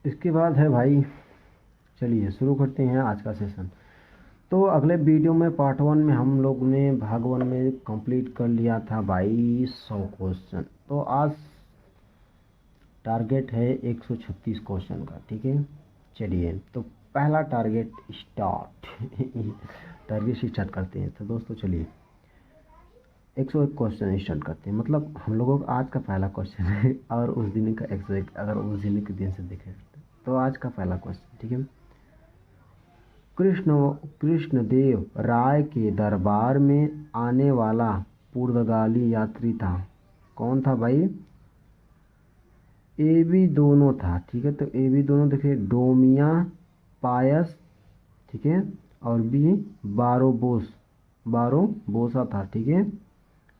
इसके बाद है भाई, चलिए शुरू करते हैं आज का सेशन। तो अगले वीडियो में पार्ट 1 में हम लोग ने भाग 1 में कंप्लीट कर लिया था भाई 100 क्वेश्चन। तो आज टारगेट है 136 क्वेश्चन का, ठीक है। चलिए तो पहला टारगेट स्टार्ट टारगेट स्टार्ट करते हैं। तो दोस्तों चलिए 101 क्वेश्चन स्टार्ट करते हैं। मतलब हम लोगों का आज का पहला क्वेश्चन है और उस दिन का 101, अगर उस दिन के दिन से देखें तो आज का पहला क्वेश्चन, ठीक है। कृष्णदेव राय के दरबार में आने वाला पुर्तगाली यात्री था, कौन था भाई? ए बी दोनों था, ठीक है। तो ए बी दोनों देखिए, डोमिया पायस, ठीक है, और बी बारोबोसा था, ठीक है।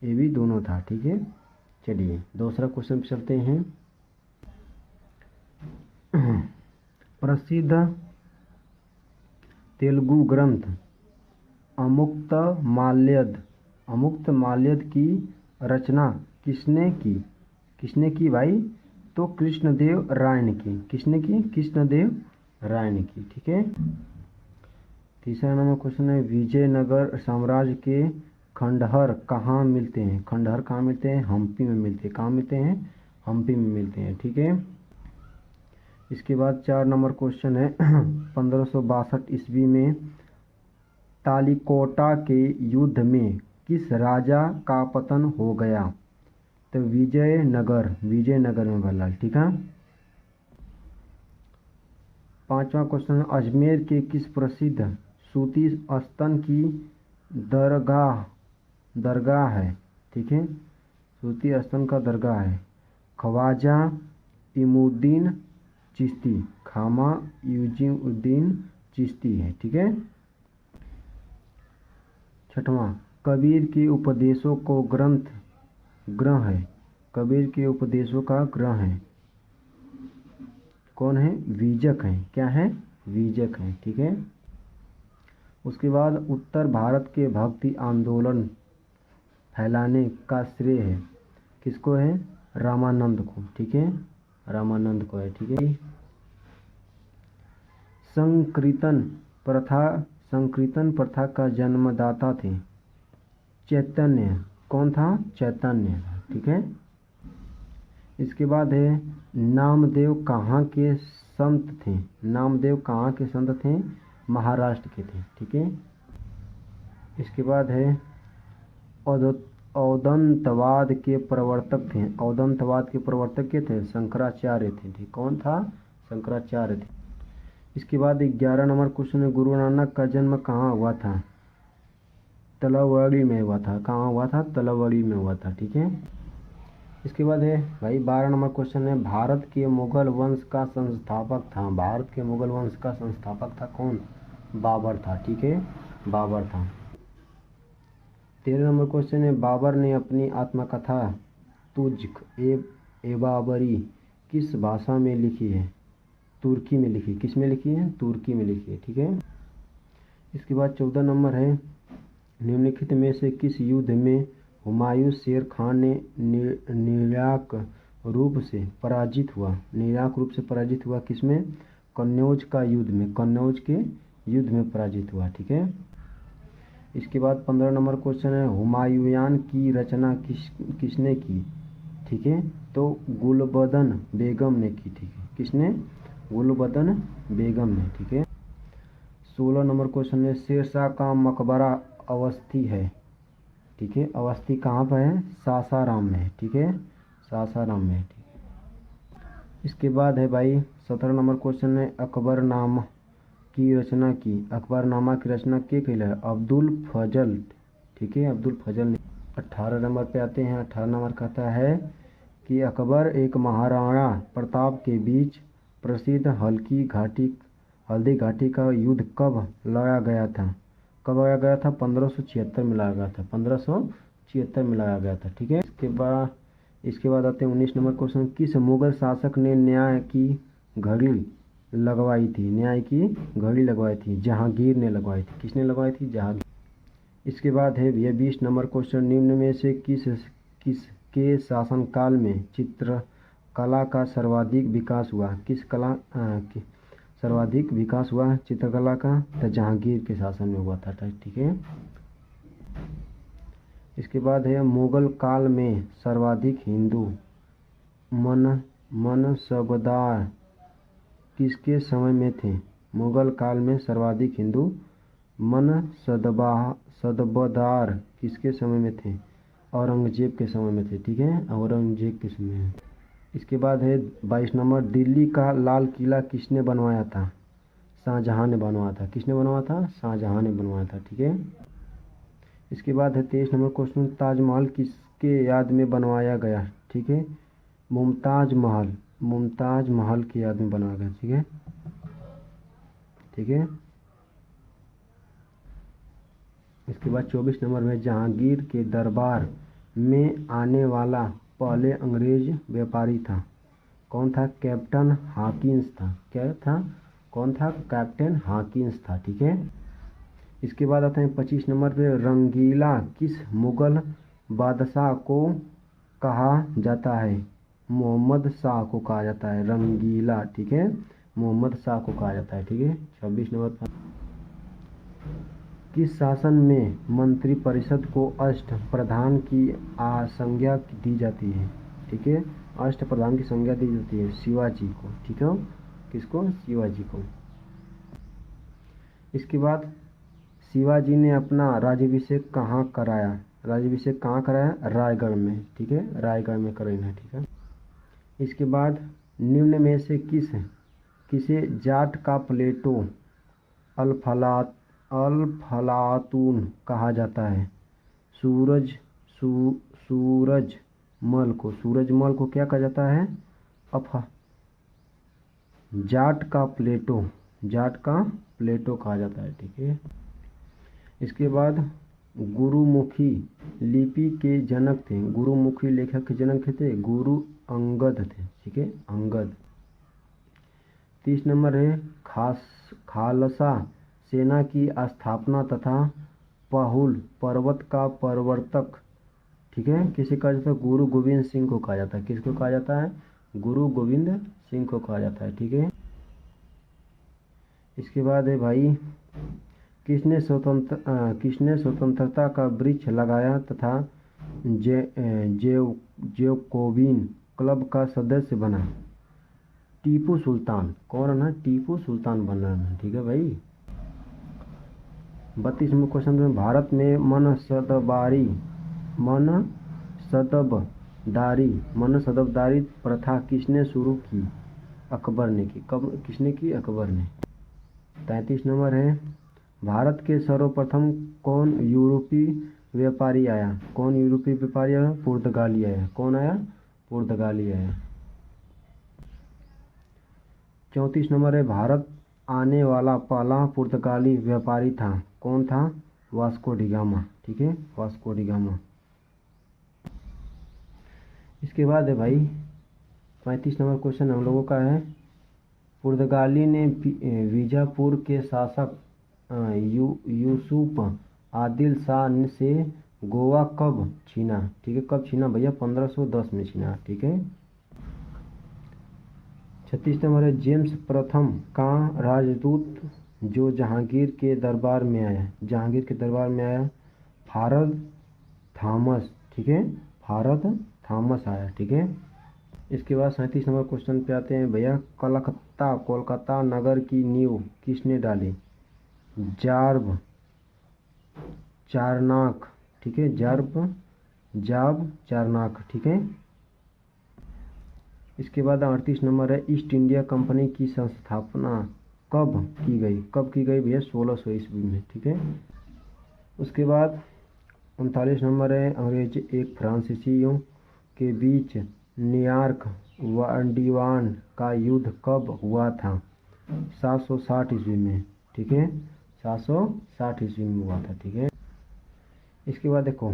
ए बी दोनों था, ठीक है। चलिए दूसरा क्वेश्चन पे चलते हैं। प्रसिद्ध तेलुगु ग्रंथ अमुक्तमाल्यद की रचना किसने की भाई? तो कृष्णदेव राय ने की। किसने की? कृष्णदेव राय ने की, ठीक है। तीसरा नंबर क्वेश्चन है, विजयनगर साम्राज्य के खंडहर कहाँ मिलते हैं? खंडहर कहाँ मिलते हैं? हम्पी में मिलते हैं। कहाँ मिलते हैं? हम्पी में मिलते हैं, ठीक है। इसके बाद 4 नंबर क्वेश्चन है 1562 ईस्वी में तालिकोटा के युद्ध में किस राजा का पतन हो गया? तो विजयनगर में बल्लाल, ठीक है। 5वां क्वेश्चन, अजमेर के किस प्रसिद्ध सूती स्तन की दरगाह है, ठीक है। सूती स्तन का दरगाह है ख्वाजा इमुद्दीन चिश्ती, खामा यूजीउद्दीन चिश्ती है, ठीक है। 6वां, कबीर के उपदेशों को ग्रह है। कबीर के उपदेशों का ग्रह है, कौन है? वीजक है। क्या है? वीजक है, ठीक है। उसके बाद उत्तर भारत के भक्ति आंदोलन फैलाने का श्रेय है किसको है? रामानंद को, ठीक है। रामानंद को है, ठीक है। संकीर्तन प्रथा का जन्मदाता थे चैतन्य, कौन था? चैतन्य, ठीक है। इसके बाद है, नामदेव कहाँ के संत थे? नामदेव कहाँ के संत थे? महाराष्ट्र के थे, ठीक है। इसके बाद है, औदंतवाद के प्रवर्तक थे। औदंतवाद के प्रवर्तक के थे? शंकराचार्य थे, ठीक। कौन था? शंकराचार्य थे। इसके बाद 11 नंबर क्वेश्चन है, गुरु नानक का जन्म कहाँ हुआ था? तलवड़ी में हुआ था। कहाँ हुआ था? तलवड़ी में हुआ था, ठीक है। इसके बाद है भाई 12 नंबर क्वेश्चन है, भारत के मुगल वंश का संस्थापक था। भारत के मुगल वंश का संस्थापक था कौन? बाबर था, ठीक है। बाबर था। 13 नंबर क्वेश्चन है, बाबर ने अपनी आत्मकथा तुज़्क बाबरी किस भाषा में लिखी है? तुर्की में लिखी। किस में लिखी है? तुर्की में लिखी है, ठीक है। इसके बाद 14 नंबर है, निम्नलिखित में से किस युद्ध में हुमायूं शेर खान ने निर्णायक रूप से पराजित हुआ? निर्णायक रूप से पराजित हुआ किसमें? कन्नौज का युद्ध में। कन्नौज के युद्ध में पराजित हुआ, ठीक है। इसके बाद 15 नंबर क्वेश्चन है, हुमायूं की रचना किसने की? ठीक है, तो गुलबदन बेगम ने की, ठीक है। किसने? गुलबदन बेगम ने, ठीक है। 16 नंबर क्वेश्चन है, शेरशाह का मकबरा अवस्थी है, ठीक है। अवस्थी कहाँ पर है? सासाराम में, ठीक है। सासाराम में, ठीक है। इसके बाद है भाई 17 नंबर क्वेश्चन है, अकबरनामा की रचना की। अकबरनामा की रचना के कैले? अब्दुल फजल, ठीक है। अब्दुल फजल ने। 18 नंबर पे आते हैं। 18 नंबर कहता है कि अकबर एक महाराणा प्रताप के बीच प्रसिद्ध हल्दी घाटी का युद्ध कब लड़ा गया था? कब लड़ा गया था? 1576 में लड़ा गया था। 1576 में लड़ा गया था, ठीक है। इसके बाद आते हैं 19 नंबर क्वेश्चन, किस मुगल शासक ने न्याय की घड़ी लगवाई थी? न्याय की घड़ी लगवाई थी जहांगीर ने लगवाई थी। किसने लगवाई थी? जहांगीर। इसके बाद है यह 20 नंबर क्वेश्चन, निम्न में से किसके शासनकाल में कला का सर्वाधिक विकास हुआ? किस कला सर्वाधिक विकास हुआ चित्रकला का? तो जहांगीर के शासन में हुआ था, ठीक है। इसके बाद है मुगल काल में सर्वाधिक हिंदू मनसबदार किसके समय में थे? मुगल काल में सर्वाधिक हिंदू सदबदार किसके समय में थे? औरंगजेब के समय में थे, ठीक है, औरंगजेब के समय में। इसके बाद है 22 नंबर, दिल्ली का लाल किला किसने बनवाया था? शाहजहां ने बनवाया था। किसने बनवाया था? शाहजहां ने बनवाया था, ठीक है। इसके बाद है 23 नंबर क्वेश्चन, ताजमहल किसके याद में बनवाया गया? ठीक है, मुमताज महल की याद में बनवाया गया, ठीक है, ठीक है। इसके बाद 24 नंबर में, जहांगीर के दरबार में आने वाला पहले अंग्रेज व्यापारी था? कौन था? कैप्टन हॉकिंस था। क्या था? कौन था? कैप्टन हॉकिंस था, ठीक है। इसके बाद आते हैं 25 नंबर पे, रंगीला किस मुगल बादशाह को कहा जाता है? मोहम्मद शाह को कहा जाता है रंगीला, ठीक है, मोहम्मद शाह को कहा जाता है, ठीक है। 26 नंबर पर, किस शासन में मंत्रिपरिषद को अष्टप्रधान की संज्ञा दी जाती है? ठीक है, अष्टप्रधान की संज्ञा दी जाती है शिवाजी को, ठीक है। किसको? शिवाजी को। इसके बाद शिवाजी ने अपना राज्याभिषेक कहाँ कराया? राज्याभिषेक कहाँ कराया? रायगढ़ में, ठीक है, रायगढ़ में कराया, ठीक है। इसके बाद निम्न में से किसे जाट का प्लेटो अल्फलातून कहा जाता है? सूरजमल को क्या कहा जाता है? जाट का प्लेटो कहा जाता है, ठीक है। इसके बाद गुरुमुखी लिपि के जनक थे, गुरुमुखी लेखक के जनक थे गुरु अंगद थे, ठीक है, अंगद। 30 नंबर है, खालसा सेना की स्थापना तथा पाहुल पर्वत का प्रवर्तक, ठीक है, किसे कहा जाता है? गुरु गोविंद सिंह को कहा जाता है। किसको कहा जाता है? गुरु गोविंद सिंह को कहा जाता है, ठीक है। इसके बाद है भाई, किसने स्वतंत्रता का वृक्ष लगाया तथा जैकोबिन क्लब का सदस्य बना? टीपू सुल्तान। कौन है? टीपू सुल्तान बना है, ठीक है भाई। 32 नंबर क्वेश्चन में, भारत में मनसबदारी प्रथा किसने शुरू की? अकबर ने की। कब? किसने की? अकबर ने। 33 नंबर है, भारत के सर्वप्रथम कौन यूरोपीय व्यापारी आया? कौन यूरोपीय व्यापारी आया? पुर्तगाली आया। कौन आया? पुर्तगाली आया। 34 नंबर है, भारत आने वाला पहला पुर्तगाली व्यापारी था? कौन था? वास्को डी गामा, ठीक है, वास्को डी गामा। इसके बाद है भाई 35 नंबर क्वेश्चन हम लोगों का है, पुर्तगाली ने बीजापुर के शासक यूसुफ आदिल शाह से गोवा कब छीना? ठीक है, कब छीना भैया? 1510 में छीना, ठीक है। 36 नंबर है, जेम्स प्रथम का राजदूत जो जहांगीर के दरबार में आया? जहांगीर के दरबार में आया फारद थॉमस, ठीक है, फारद थॉमस आया, ठीक है। इसके बाद 37 नंबर क्वेश्चन पे आते हैं भैया, कोलकाता नगर की नींव किसने डाली? जाब चारनाक, ठीक है, जाब चारनाक, ठीक है। इसके बाद 38 नंबर है, ईस्ट इंडिया कंपनी की स्थापना कब की गई? कब की गई भैया? 1600 ईस्वी में, ठीक है। उसके बाद 39 नंबर है, अंग्रेज एक फ्रांसीसियों के बीच न्यूयॉर्क वांडीवान का युद्ध कब हुआ था? 760 ईस्वी में, ठीक है, 760 ईस्वी में हुआ था, ठीक है। इसके बाद देखो,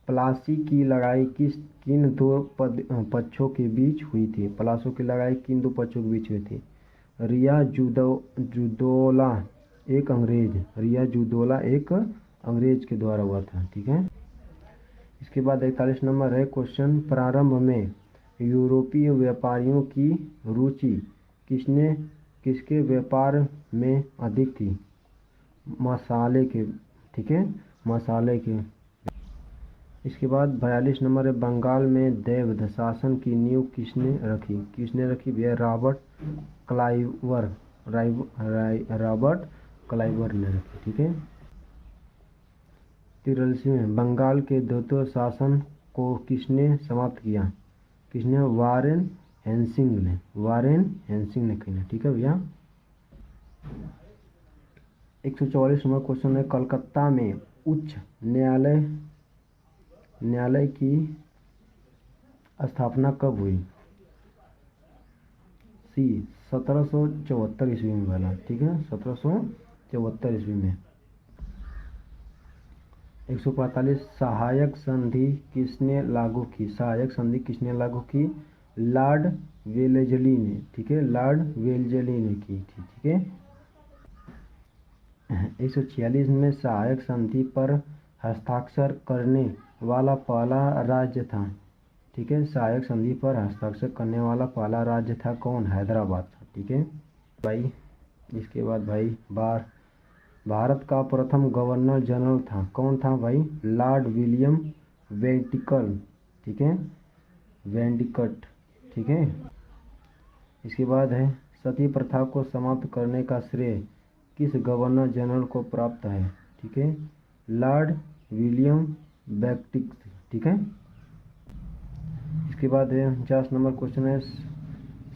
प्लासी की लड़ाई किन दो पक्षों के बीच हुई थी? प्लासी की लड़ाई किन दो पक्षों के बीच हुई थी? रिया जुदौला एक अंग्रेज के द्वारा हुआ था, ठीक है। इसके बाद 41 नंबर है क्वेश्चन, प्रारंभ में यूरोपीय व्यापारियों की रुचि किसके व्यापार में अधिक थी? मसाले के, ठीक है, मसाले के। इसके बाद 42 नंबर है, बंगाल में दैवध शासन की नींव किसने रखी भैया? रॉबर्ट क्लाइवर ने रखी, ठीक है। 43 में, बंगाल के द्वितीय शासन को किसने समाप्त किया? किसने? वारेन हेस्टिंग ने किया, ठीक है भैया। 144 नंबर क्वेश्चन है, कलकत्ता में उच्च न्यायालय की स्थापना कब हुई? सी 1774 ईस्वी में बना, ठीक है, 1774 ईस्वी में। 145 सहायक संधि किसने लागू की? सहायक संधि किसने लागू की? लॉर्ड वेलेस्ली ने, ठीक है, लॉर्ड वेलेस्ली ने की थी, ठीक है। 146 में सहायक संधि पर हस्ताक्षर करने वाला पहला राज्य था, ठीक है, सहायक संधि पर हस्ताक्षर करने वाला पहला राज्य था कौन? हैदराबाद था, ठीक है भाई। इसके बाद भाई भारत का प्रथम गवर्नर जनरल था, कौन था भाई? लॉर्ड विलियम बेंटिकल, ठीक है, वेंडिकट, ठीक है। इसके बाद है, सती प्रथा को समाप्त करने का श्रेय किस गवर्नर जनरल को प्राप्त है? ठीक है, लॉर्ड विलियम बेंटिक, ठीक है। इसके बाद है 50 नंबर क्वेश्चन है,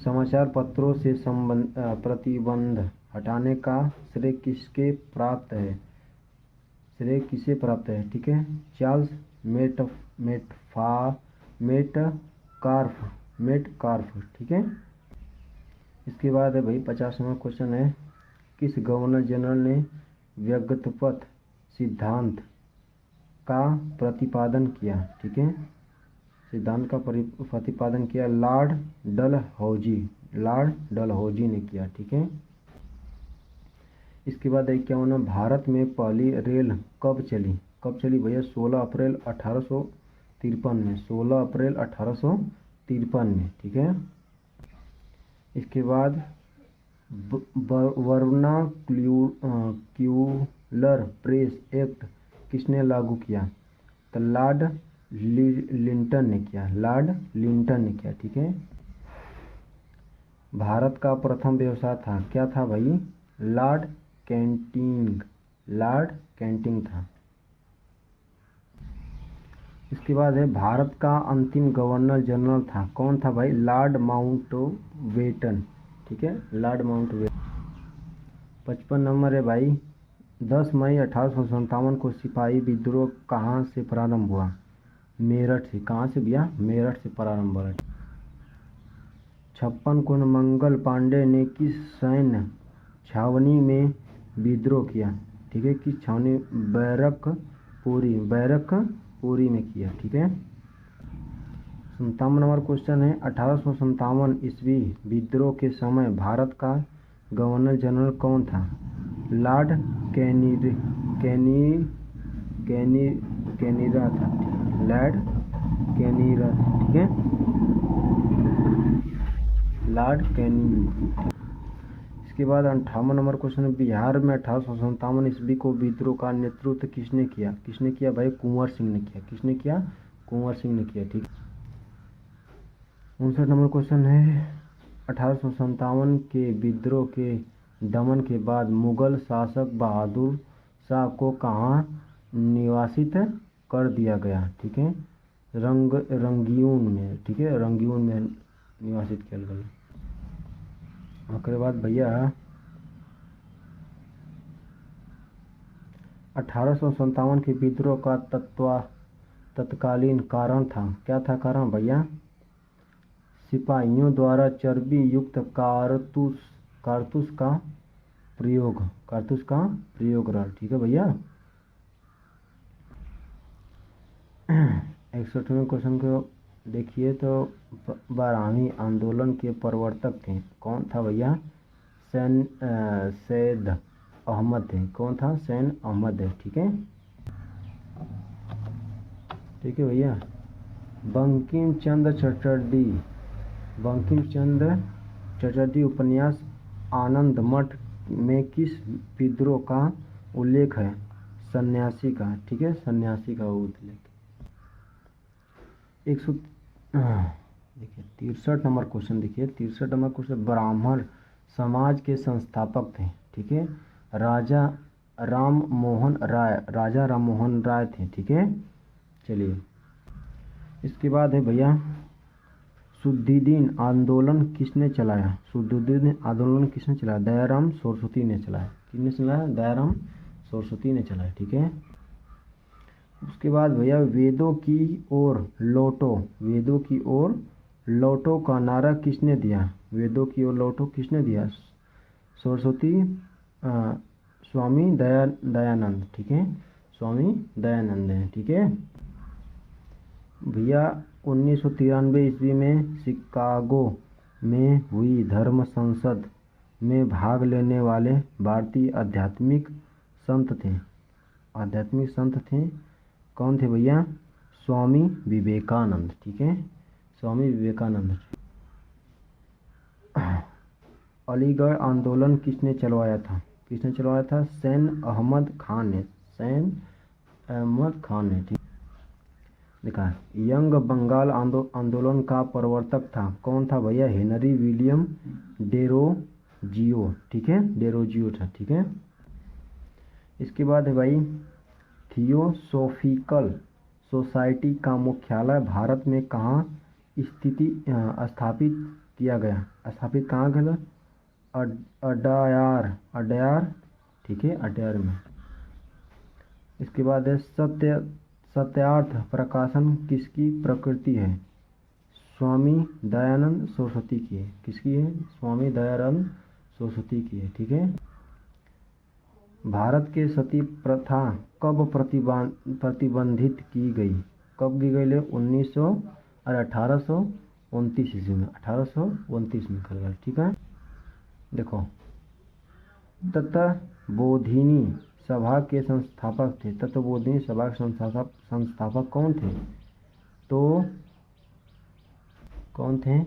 समाचार पत्रों से प्रतिबंध हटाने का श्रेय किसे प्राप्त है? ठीक है, चार्ल्स मेटकार्फ, ठीक है। इसके बाद है भाई 50 नंबर क्वेश्चन है, किस गवर्नर जनरल ने व्यक्तिगत सिद्धांत का प्रतिपादन किया? ठीक है, सिद्धांत का प्रतिपादन किया लॉर्ड डलहौजी ने किया, ठीक है। इसके बाद 51, भारत में पहली रेल कब चली भैया? 16 अप्रैल 1853 में, 16 अप्रैल 1853 में, ठीक है। इसके बाद वर्नाक्यूलर प्रेस एक्ट किसने लागू किया? तो लॉर्ड लिंटन ने किया, ठीक है। भारत का प्रथम व्यवसाय था, क्या था भाई? लॉर्ड कैंटिंग था। इसके बाद है, भारत का अंतिम गवर्नर जनरल था, कौन था भाई? लॉर्ड माउंटबेटन, ठीक है, लॉर्ड माउंटबेटन। 55 नंबर है भाई, 10 मई 1857 को सिपाही विद्रोह कहाँ से प्रारंभ हुआ? मेरठ से। कहाँ से भैया? मेरठ से प्रारंभ हुआ। 56 को मंगल पांडे ने किस सैन्य छावनी में विद्रोह किया? ठीक है, किस छावनी? बैरकपुरी में किया, ठीक है। 57 नंबर क्वेश्चन है, 1857 ईस्वी विद्रोह के समय भारत का गवर्नर जनरल कौन था? लॉर्ड कैनिरा था, लॉर्ड कैनिरा, ठीक है, लॉर्ड कैनिरा। इसके बाद 58 नंबर क्वेश्चन है, बिहार में 1857 ईस्वी को विद्रोह का नेतृत्व किसने किया भाई? कुंवर सिंह ने किया। किसने किया? कुंवर सिंह ने किया, ठीक। 59 नंबर क्वेश्चन है, 1857 के विद्रोह के दमन के बाद मुगल शासक बहादुर शाह को कहाँ निवासित कर दिया गया? ठीक है, रंगून में, ठीक है, रंगून में निवासित किया गया। उसके बाद भैया 1857 के विद्रोह का तत्कालीन कारण था, क्या था कारण भैया? सिपाहियों द्वारा चर्बी युक्त कारतूस का प्रयोग रहा, ठीक है भैया। 61वें क्वेश्चन को देखिए तो, बारहवीं आंदोलन के प्रवर्तक थे, कौन था भैया? सैयद अहमद थे, कौन था? सैयद अहमद है, ठीक है, ठीक है भैया। बंकिम चंद्र चटर्जी, बंकिम चंद्र चटर्जी उपन्यास आनंद मठ में किस विद्रोह का उल्लेख है? सन्यासी का, ठीक है, सन्यासी का उल्लेख। 100 देखिए 63 नंबर क्वेश्चन, देखिए 63 नंबर क्वेश्चन, ब्राह्मण समाज के संस्थापक थे, ठीक है, राजा राम मोहन राय थे, ठीक है। चलिए इसके बाद है भैया, शुद्धिदीन आंदोलन किसने चलाया? शुद्धिदीन आंदोलन किसने चलाया? दयाराम सरस्वती ने चलाया। किसने चलाया? दयाराम सरस्वती ने चलाया, ठीक है। उसके बाद भैया, वेदों की ओर लौटो, वेदों की ओर लौटो का नारा किसने दिया? वेदों की ओर लौटो किसने दिया? सरस्वती स्वामी दयानंद, ठीक है, स्वामी दयानंद है, ठीक है। भैया 1993 ईस्वी में शिकागो में हुई धर्म संसद में भाग लेने वाले भारतीय आध्यात्मिक संत थे, कौन थे भैया? स्वामी विवेकानंद, ठीक है, स्वामी विवेकानंद। अलीगढ़ आंदोलन किसने चलवाया था? किसने चलवाया था? सैन अहमद खान ने, ठीक। देखा, यंग बंगाल आंदोलन का प्रवर्तक था, कौन था भैया? हेनरी विलियम डेरोजियो, ठीक है, डेरोजियो था, ठीक है। इसके बाद है भाई, थियोसॉफिकल सोसाइटी का मुख्यालय भारत में कहाँ स्थापित किया गया? स्थापित कहाँ गया? अडयार, ठीक है, अडयार में। इसके बाद है, सत्यार्थ प्रकाशन किसकी प्रकृति है? स्वामी दयानंद सरस्वती की है। किसकी है? स्वामी दयानंद सरस्वती की है, ठीक है। भारत के सती प्रथा कब प्रतिबंधित की गई? कब की गई? 1829 ईस्वी में, 1829 में कर गया, ठीक है। देखो, तत्वबोधिनी सभा के संस्थापक थे, तत्वबोधिनी सभा के संस्थापक कौन थे? तो कौन थे?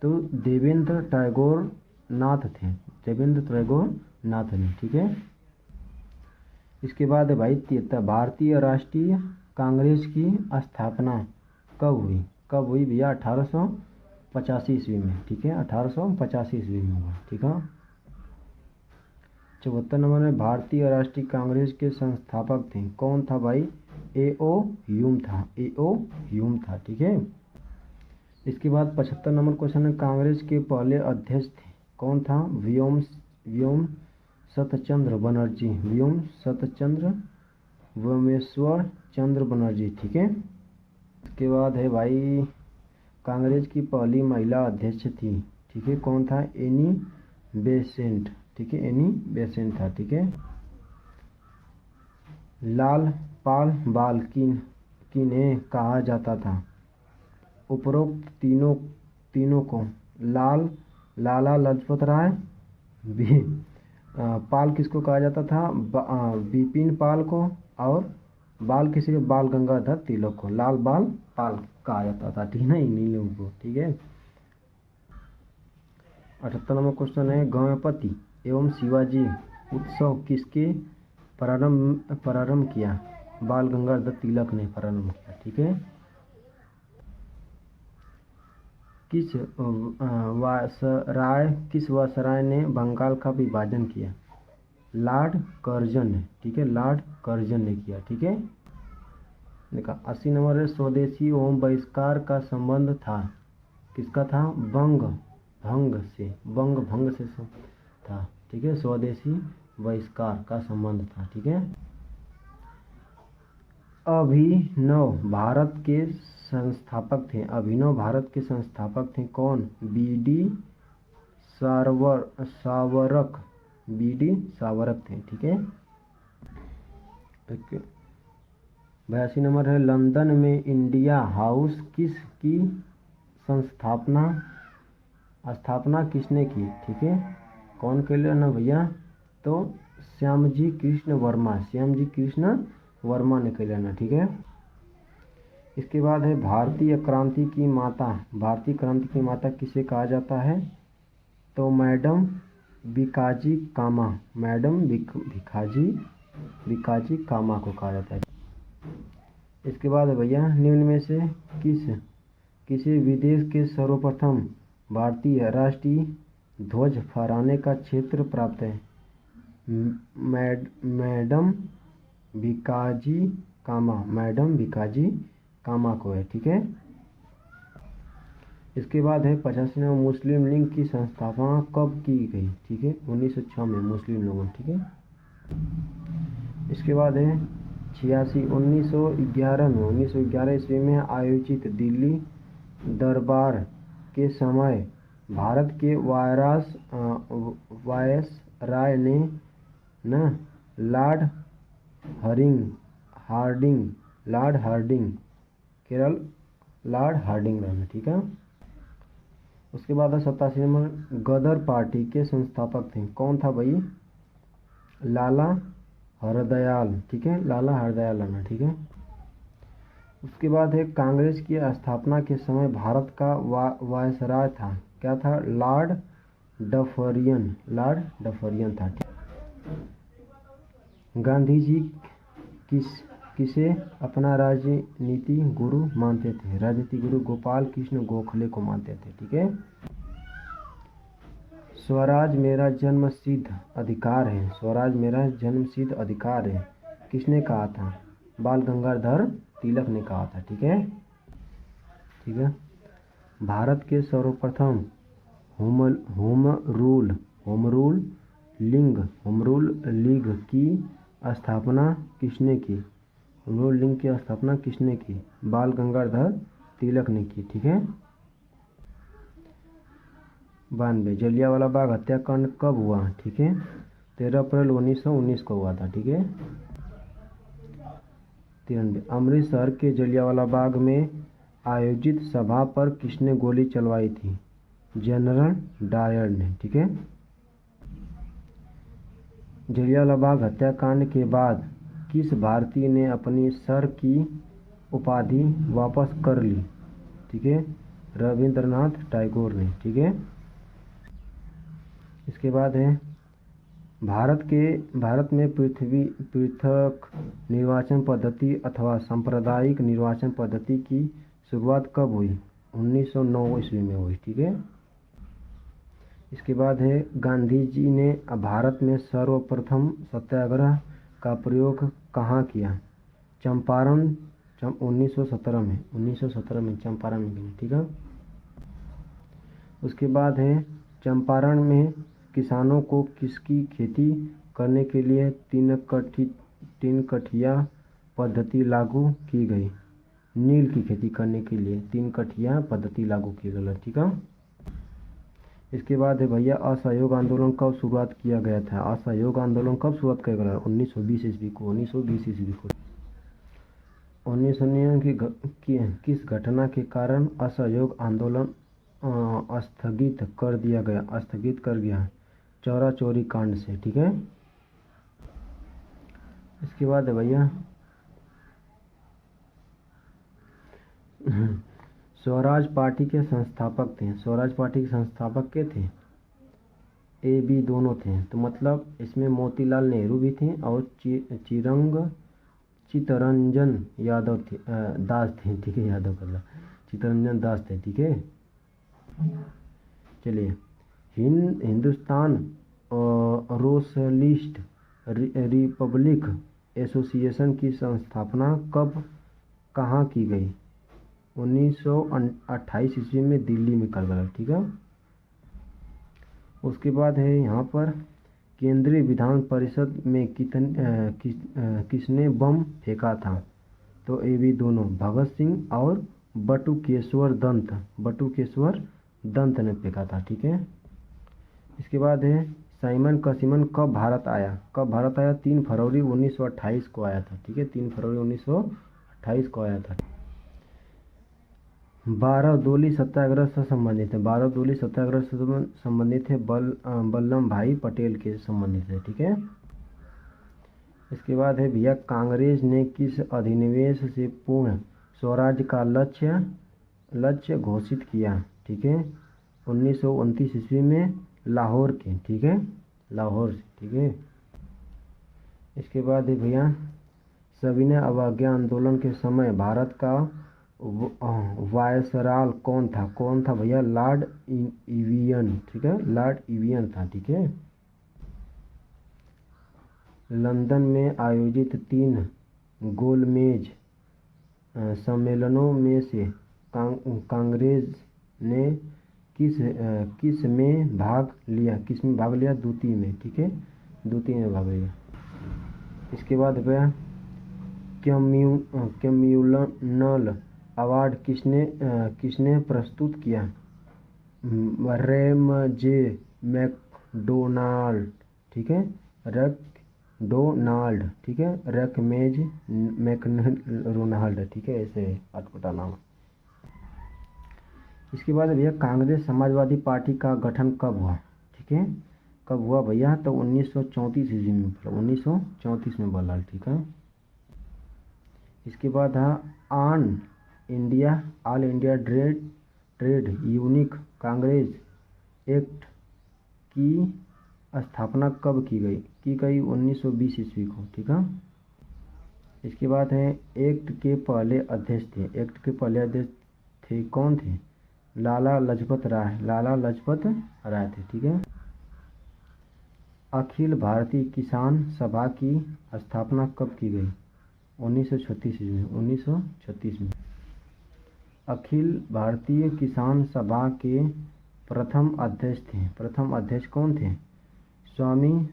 तो देवेंद्र टैगोर नाथ थे, देवेंद्र टैगोर नाथ ने, ठीक है। इसके बाद है भाई, भारतीय राष्ट्रीय कांग्रेस की स्थापना कब हुई? कब हुई भैया? 1885 ईस्वी में, ठीक है, 1885 ईस्वी में हुआ, ठीक है। 74 नंबर में, भारतीय राष्ट्रीय कांग्रेस के संस्थापक थे, कौन था भाई? A.O. ह्यूम था, A.O. ह्यूम था, ठीक है। इसके बाद 75 नंबर क्वेश्चन है, कांग्रेस के पहले अध्यक्ष थे, कौन था? व्योम सतचंद्र बनर्जी, व्योम सतचंद्र व्योमेश्वर चंद्र बनर्जी, ठीक है। इसके बाद है भाई, कांग्रेस की पहली महिला अध्यक्ष थी, ठीक है, कौन था? एनी बेसेंट, ठीक है, एनी बेसेंट था, ठीक है। लाल पाल बाल किन्हें कहा जाता था? उपरोक्त तीनों को, लाला लाजपत राय, पाल किसको कहा जाता था? बिपिन पाल को, और बाल किसी को? बाल गंगाधर तिलक को, लाल बाल पाल कहा जाता था, ठीक है ना, इन्हीं लोगों को, ठीक है। 78 नंबर क्वेश्चन है, गणपति एवं शिवाजी उत्सव किसके प्रारंभ किया? बाल गंगाधर तिलक ने प्रारंभ किया, ठीक है। किस वायसराय ने बंगाल का विभाजन किया? लॉर्ड कर्जन ने, ठीक है, लॉर्ड कर्जन ने किया, ठीक है। देखा, 80 नंबर है, स्वदेशी एवं बहिष्कार का संबंध था, किसका था? बंग भंग से था, ठीक है, स्वदेशी बहिष्कार का संबंध था, ठीक है। अभिनव भारत के संस्थापक थे, अभिनव भारत के संस्थापक थे, कौन? B.D. सावरक, B.D. सावरक थे, ठीक है। 82 नंबर है, लंदन में इंडिया हाउस की स्थापना किसने की? ठीक है, कौन के लिए ना भैया? तो श्यामजी कृष्ण वर्मा ने कर लेना, ठीक है। इसके बाद है भारतीय क्रांति की माता। भारतीय क्रांति की माता किसे कहा जाता है? तो मैडम भिकाजी कामा, मैडम भिकाजी कामा को कहा जाता है। इसके बाद है भैया, निम्न में से किसी विदेश के सर्वप्रथम भारतीय राष्ट्रीय ध्वज फहराने का क्षेत्र प्राप्त है? मैडम भिकाजी कामा, मैडम भिकाजी कामा को है। ठीक है। इसके बाद है 85वां मुस्लिम लीग की संस्थापना कब की गई? ठीक है, 1906 में मुस्लिम लोगों। ठीक है। इसके बाद है 1911 ईस्वी में आयोजित दिल्ली दरबार के समय भारत के वायसराय ने Lord Hardinge Kerala Lord Hardinge रहना। ठीक है। उसके बाद 87 नंबर, गदर पार्टी के संस्थापक थे। कौन था भाई? लाला हरदयाल। ठीक है, लाला हरदयाल रहना। ठीक है। उसके बाद है कांग्रेस की स्थापना के समय भारत का वायसराय था, क्या था? लॉर्ड डफरियन था। गांधी जी किसे अपना राजनीति गुरु मानते थे? राजनीति गुरु गोपाल कृष्ण गोखले को मानते थे। ठीक है। स्वराज मेरा जन्मसिद्ध अधिकार है, स्वराज मेरा जन्मसिद्ध अधिकार है, किसने कहा था? बाल गंगाधर तिलक ने कहा था। ठीक है। ठीक है। भारत के सर्वप्रथम होम रूल लीग की स्थापना किसने की? होम रूल लीग की स्थापना किसने की? बाल गंगाधर तिलक ने की। ठीक है। 92, जलियांवाला बाग हत्याकांड कब हुआ? ठीक है, 13 अप्रैल 1919 को हुआ था। ठीक है। 93, अमृतसर के जलियांवाला बाग में आयोजित सभा पर किसने गोली चलवाई थी? जनरल डायर ने। ठीक है। जलियांवाला बाग हत्याकांड के बाद किस भारतीय ने अपनी सर की उपाधि वापस कर ली? ठीक है, रविंद्रनाथ टैगोर ने। ठीक है। इसके बाद है भारत में पृथक निर्वाचन पद्धति अथवा सांप्रदायिक निर्वाचन पद्धति की शुरुआत कब हुई? 1909 ईस्वी में हुई। ठीक है। इसके बाद है गांधी जी ने भारत में सर्वप्रथम सत्याग्रह का प्रयोग कहाँ किया? चंपारण 1917 में चंपारण में। ठीक है। उसके बाद है चंपारण में किसानों को किसकी खेती करने के लिए तीन कठिया पद्धति लागू की गई? नील की खेती करने के लिए 3 कठिया पद्धति लागू की गई। ठीक है। इसके बाद है भैया असहयोग आंदोलन कब शुरुआत किया गया था? असहयोग आंदोलन कब शुरुआत किया गया? 1920 ईस्वी को। 1999 की किस घटना के कारण असहयोग आंदोलन स्थगित कर गया? चौरा चोरी कांड से। ठीक है। इसके बाद है भैया स्वराज पार्टी के संस्थापक थे। स्वराज पार्टी के संस्थापक के थे? ए बी दोनों थे। तो मतलब इसमें मोतीलाल नेहरू भी थे और चित्तरंजन दास थे। ठीक है, यादव कर लो, चित्तरंजन दास थे। ठीक है। चलिए, हिंदुस्तान सोशलिस्ट रिपब्लिक एसोसिएशन की स्थापना कहाँ की गई? 1928 ईस्वी में दिल्ली में कर गया। ठीक है। उसके बाद है यहाँ पर केंद्रीय विधान परिषद में किसने बम फेंका था? तो ये भी दोनों, भगत सिंह और बटुकेश्वर दंत ने फेंका था। ठीक है। इसके बाद है साइमन कसीमन कब भारत आया? 3 फरवरी 1928 को आया था। ठीक है, 3 फरवरी 1928 को आया था। 12 दूली सत्याग्रह से संबंधित है। 12 दूली सत्याग्रह से संबंधित है वल्लभ भाई पटेल के संबंधित है। ठीक है। इसके बाद है भैया कांग्रेस ने किस अधिनिवेश से पूर्ण स्वराज्य का लक्ष्य घोषित किया, ठीक है, 1929 ईस्वी में लाहौर के, ठीक है, लाहौर से, ठीक है। इसके बाद है भैया सविनय अवज्ञा आंदोलन के समय भारत का वायसराय कौन था भैया? लॉर्ड इवियन, ठीक है, लॉर्ड इवियन था, ठीक है। लंदन में आयोजित 3 गोलमेज सम्मेलनों में से कांग्रेस ने किस में भाग लिया? द्वितीय में, ठीक है, द्वितीय में भाग लिया। इसके बाद भैया कम्युनल अवार्ड किसने प्रस्तुत किया? रेमजे मैकडोनाल्ड, ठीक है, डोनाल्ड, ठीक है, रकमेज मैकडोनाल्ड, ठीक है, ऐसे अटपटा नाम। इसके बाद भैया कांग्रेस समाजवादी पार्टी का गठन कब हुआ? ठीक है, कब हुआ भैया? तो 1934 ईस्वी में, 1934 में बोला, ठीक है। इसके बाद है all India trade union Congress act की स्थापना कब की गई? 1920 ईस्वी को, ठीक है। इसके बाद है एक्ट के पहले अध्यक्ष थे कौन थे? लाला लाजपत राय थे, ठीक है। अखिल भारतीय किसान सभा की स्थापना कब की गई? 1936 में, 1936 में। अखिल भारतीय किसान सभा के प्रथम अध्यक्ष कौन थे? स्वामी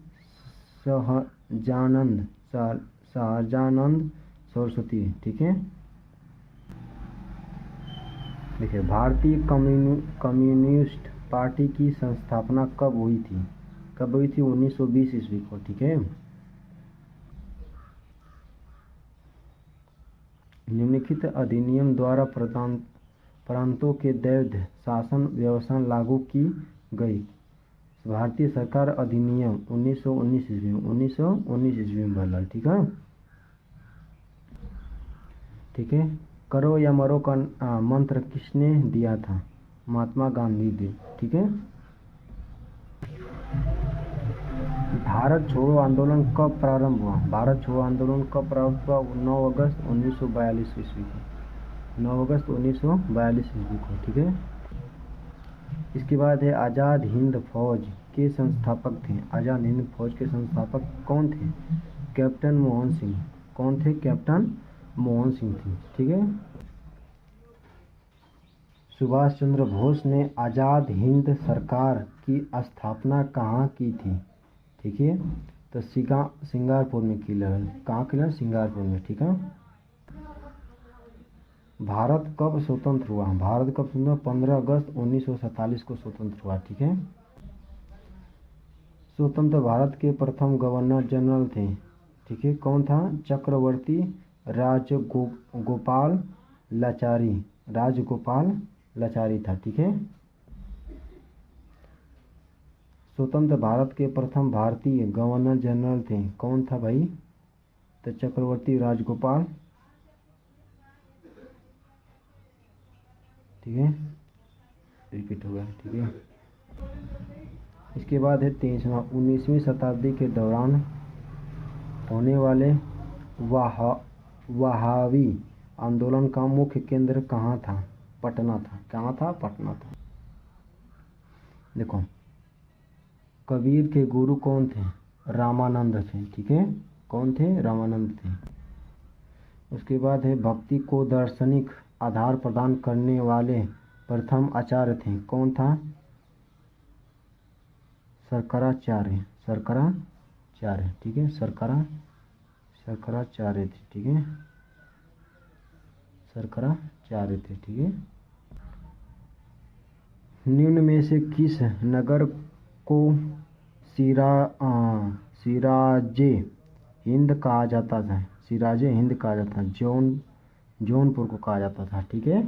सहजानंद सरस्वती, ठीक है। देखिए भारतीय कम्युनिस्ट पार्टी की संस्थापना कब हुई थी? 1920 ईस्वी को, ठीक है। निम्नलिखित अधिनियम द्वारा प्रांतों के दैध शासन व्यवस्था लागू की गई। भारतीय सरकार अधिनियम 1919 ईस्वी में, 1919 ईस्वी में बदला, ठीक है, ठीक है। करो या मरो का मंत्र किसने दिया था? महात्मा गांधी ने, ठीक है। भारत छोड़ो आंदोलन कब प्रारंभ हुआ? 9 अगस्त 1942 ईस्वी को, 9 अगस्त 1942 ईस्वी को, ठीक है। इसके बाद है आज़ाद हिंद फौज के संस्थापक थे। आज़ाद हिंद फौज के संस्थापक कौन थे? कैप्टन मोहन सिंह। कौन थे? कैप्टन मोहन सिंह थे, ठीक है। सुभाष चंद्र बोस ने आज़ाद हिंद सरकार की स्थापना कहाँ की थी? ठीक है, तो सिंगापुर में की। कहाँ की? सिंगापुर में, ठीक है। भारत कब स्वतंत्र हुआ? 15 अगस्त 1947 को स्वतंत्र हुआ, ठीक है। स्वतंत्र भारत के प्रथम गवर्नर जनरल थे, ठीक है, कौन था? चक्रवर्ती राजगोपाल लाचारी था, ठीक है। स्वतंत्र भारत के प्रथम भारतीय गवर्नर जनरल थे, कौन था भाई? तो चक्रवर्ती राजगोपाल, ठीक है, रिपीट हो गया, ठीक है। इसके बाद है 19वीं शताब्दी के दौरान होने वाले वहाबी आंदोलन का मुख्य केंद्र कहाँ था? पटना था। कहाँ था? पटना था। देखो कबीर के गुरु कौन थे? रामानंद थे, ठीक है। कौन थे? रामानंद थे। उसके बाद है भक्ति को दार्शनिक आधार प्रदान करने वाले प्रथम आचार्य थे, कौन था? शंकराचार्य, ठीक है, शंकराचार्य थे, ठीक है, शंकराचार्य थे, ठीक है। निम्न में से किस नगर को सिराजे हिंद कहा जाता था? सिराजे हिंद कहा जाता था। जौनपुर को कहा जाता था, ठीक है।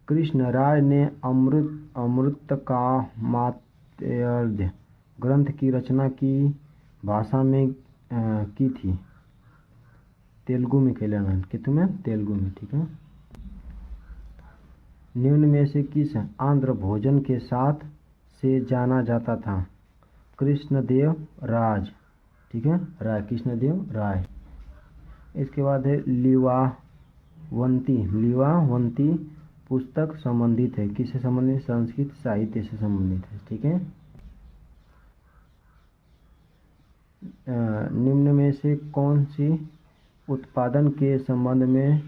कृष्ण राय ने अमृत का मात्यार्थ ग्रंथ की रचना की भाषा में की थी? तेलुगु में कहलाना, कितु में, तेलुगु में, ठीक है। निम्न में से किस आंध्र भोजन के साथ से जाना जाता था? कृष्णदेव राज, ठीक है, राय, कृष्णदेव राय। इसके बाद है लीलावंती। लीलावंती पुस्तक संबंधित है, किससे संबंधित? संस्कृत साहित्य से संबंधित है, ठीक है। निम्न में से कौन सी उत्पादन के संबंध में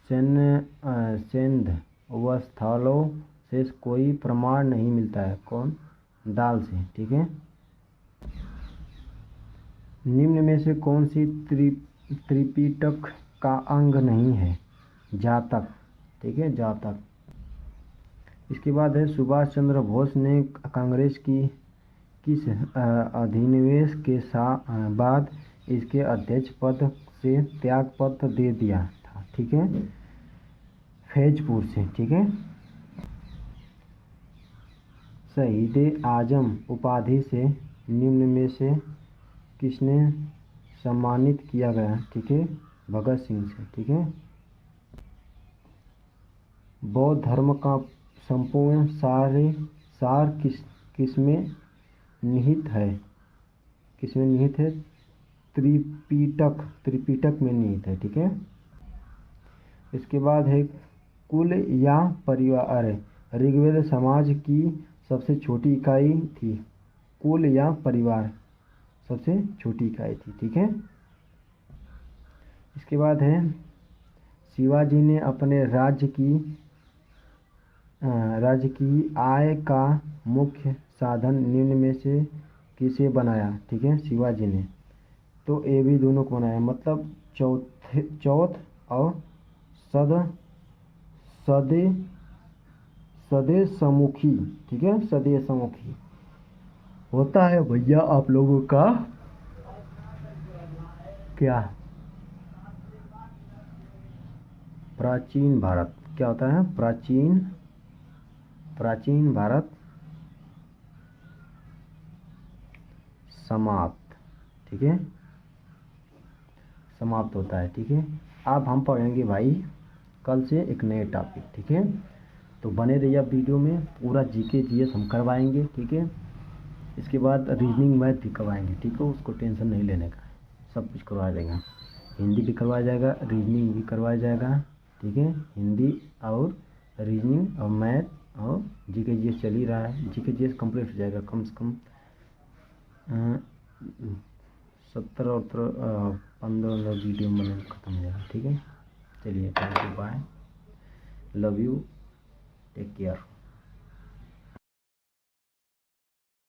सैन्य व स्थलों से कोई प्रमाण नहीं मिलता है? कौन? दाल से, ठीक है। निम्न में से कौन सी त्रिपिटक का अंग नहीं है? जातक, ठीक है, जातक। इसके बाद है सुभाष चंद्र बोस ने कांग्रेस की किस अधिनिवेश के बाद इसके अध्यक्ष पद से त्यागपत्र दे दिया था? ठीक है, फैजपुर से, ठीक है। शहीद आजम उपाधि से निम्न में से किसने सम्मानित किया गया? ठीक है, भगत सिंह से, ठीक है। बौद्ध धर्म का संपूर्ण सार किसमें निहित है? किसमें निहित है? त्रिपिटक में निहित है, ठीक है। इसके बाद है कुल या परिवार। ऋग्वेद समाज की सबसे छोटी इकाई थी। कुल या परिवार सबसे छोटी इकाई थी, ठीक है। इसके बाद है शिवाजी ने अपने राज्य की आय का मुख्य साधन निम्न में से किसे बनाया? ठीक है, शिवाजी ने। तो ए भी दोनों को बनाया, मतलब चौथ और सदेशमुखी, ठीक है, सदेशमुखी होता है भैया आप लोगों का क्या? प्राचीन भारत क्या होता है? प्राचीन भारत समाप्त, ठीक है, समाप्त होता है, ठीक है। अब हम पढ़ेंगे भाई कल से एक नए टॉपिक, ठीक है। तो बने रहिए वीडियो में, पूरा जीके जीएस हम करवाएंगे, ठीक है। इसके बाद रीजनिंग मैथ भी करवाएंगे, ठीक है, उसको टेंशन नहीं लेने का, सब कुछ करवाया जाएगा। हिंदी भी करवाया जाएगा, रीजनिंग भी करवाया जाएगा, ठीक है। हिंदी और रीजनिंग और मैथ और जीके जीएस चल ही रहा है। जीके जीएस कंप्लीट हो जाएगा कम से कम 17 और 15 वीडियो में ख़त्म हो जाएगा, ठीक है। चलिए, thank you, bye, love you, take care.